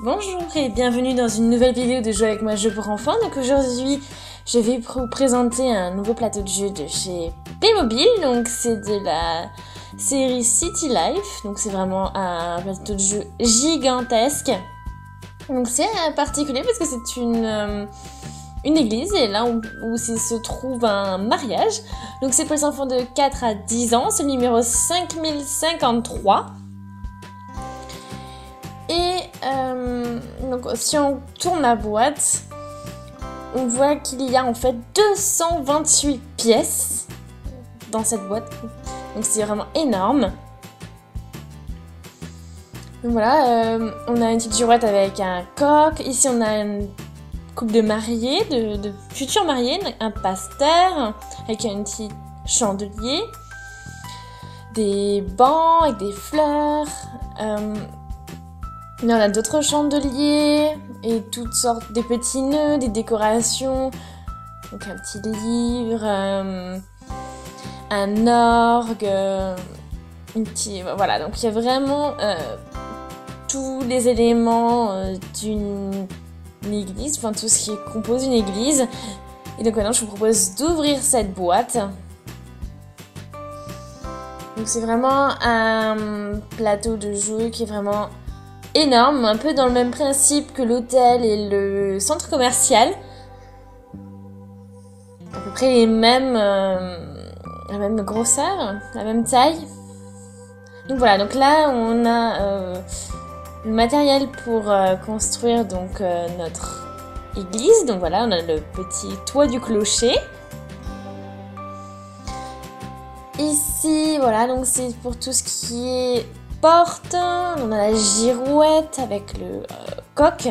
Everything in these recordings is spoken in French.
Bonjour et bienvenue dans une nouvelle vidéo de jeux avec moi, jeux pour enfants. Donc aujourd'hui, je vais vous présenter un nouveau plateau de jeu de chez Playmobil. Donc c'est de la série City Life. Donc c'est vraiment un plateau de jeu gigantesque. Donc c'est particulier parce que c'est une église et là où se trouve un mariage. Donc c'est pour les enfants de 4 à 10 ans. C'est le numéro 5053. Et donc si on tourne la boîte, on voit qu'il y a en fait 228 pièces dans cette boîte. Donc c'est vraiment énorme. Donc voilà, on a une petite girouette avec un coq. Ici on a une couple de mariés, de futurs mariés, un pasteur avec un petit chandelier, des bancs avec des fleurs. Il y en a d'autres chandeliers et toutes sortes, des petits nœuds, des décorations. Donc un petit livre, un orgue, voilà. Donc il y a vraiment tous les éléments d'une église, enfin tout ce qui compose une église. Et donc maintenant je vous propose d'ouvrir cette boîte. Donc c'est vraiment un plateau de jeu qui est vraiment énorme, un peu dans le même principe que l'hôtel et le centre commercial. À peu près la même grosseur, la même taille. Donc voilà, donc là on a le matériel pour construire donc notre église. Donc voilà, on a le petit toit du clocher. Ici, voilà, donc c'est pour tout ce qui est porte, on a la girouette avec le coq,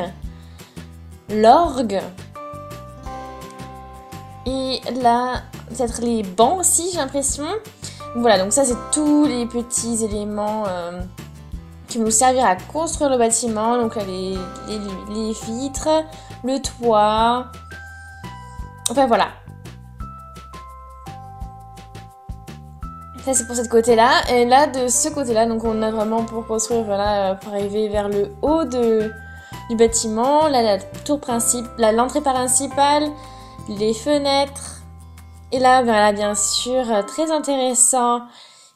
l'orgue, et là, peut-être les bancs aussi, j'ai l'impression. Voilà, donc ça c'est tous les petits éléments qui vont nous servir à construire le bâtiment. Donc les vitres, le toit, enfin voilà. Ça c'est pour ce côté-là. Et là, de ce côté-là, donc on a vraiment pour construire, voilà, pour arriver vers le haut du bâtiment. Là, la tour principale, l'entrée principale, les fenêtres. Et là, voilà, bien sûr, très intéressant.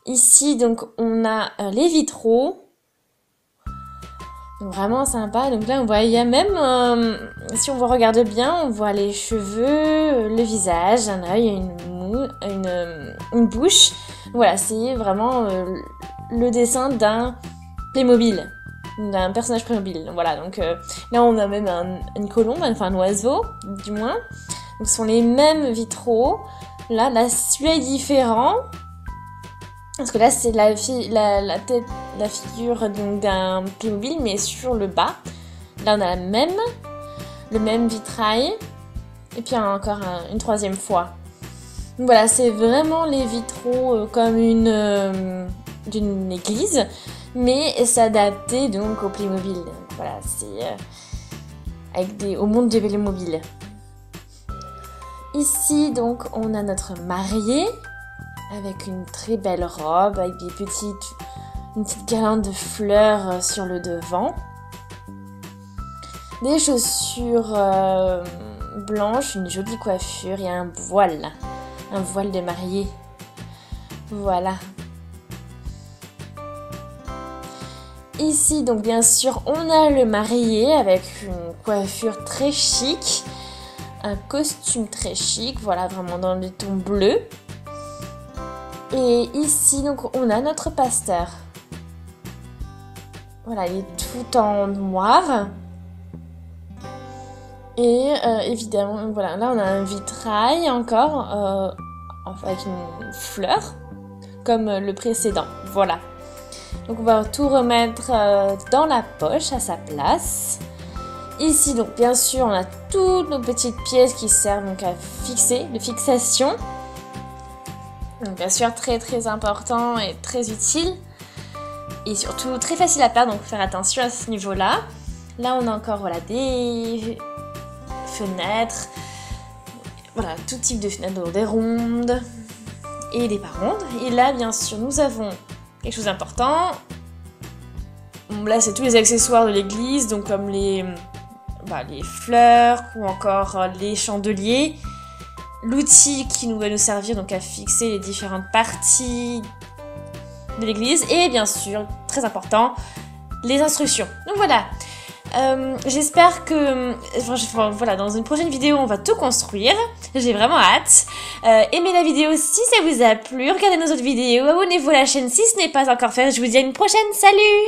Ici, donc, on a les vitraux. Donc vraiment sympa. Donc là, on voit, il y a même, si on regarde bien, on voit les cheveux, le visage, un œil, une bouche. Voilà, c'est vraiment le dessin d'un Playmobil, d'un personnage Playmobil. Voilà, donc là on a même une colombe, enfin un oiseau, du moins. Donc ce sont les mêmes vitraux. Là, celui-là est différent. Parce que là, c'est la figure donc, d'un Playmobil, mais sur le bas. Là, on a le même vitrail. Et puis encore une troisième fois. Donc voilà, c'est vraiment les vitraux comme d'une église, mais s'adapter donc au Playmobil. Donc voilà, c'est au monde du Playmobil. Ici, donc, on a notre mariée avec une très belle robe, avec une petite guirlande de fleurs sur le devant. Des chaussures blanches, une jolie coiffure et un voile de mariée. Voilà. Ici, donc bien sûr, on a le marié avec une coiffure très chic, un costume très chic, voilà, vraiment dans le ton bleu. Et ici, donc, on a notre pasteur. Voilà, il est tout en noir. Et évidemment, voilà, là on a un vitrail encore, avec une fleur, comme le précédent. Voilà. Donc on va tout remettre dans la poche à sa place. Ici, donc bien sûr, on a toutes nos petites pièces qui servent donc à fixer, de fixation. Donc bien sûr, très très important et très utile. Et surtout très facile à perdre, donc faire attention à ce niveau-là. Là, on a encore voilà, des fenêtres, voilà, tout type de fenêtres, donc des rondes et des pas rondes. Et là, bien sûr, nous avons quelque chose d'important, là, c'est tous les accessoires de l'église, donc comme les fleurs ou encore les chandeliers. L'outil qui nous va nous servir donc à fixer les différentes parties de l'église. Et bien sûr, très important, les instructions. Donc voilà. J'espère que voilà, dans une prochaine vidéo on va tout construire. J'ai vraiment hâte. Aimez la vidéo si ça vous a plu, regardez nos autres vidéos, abonnez-vous à la chaîne si ce n'est pas encore fait. Je vous dis à une prochaine, salut!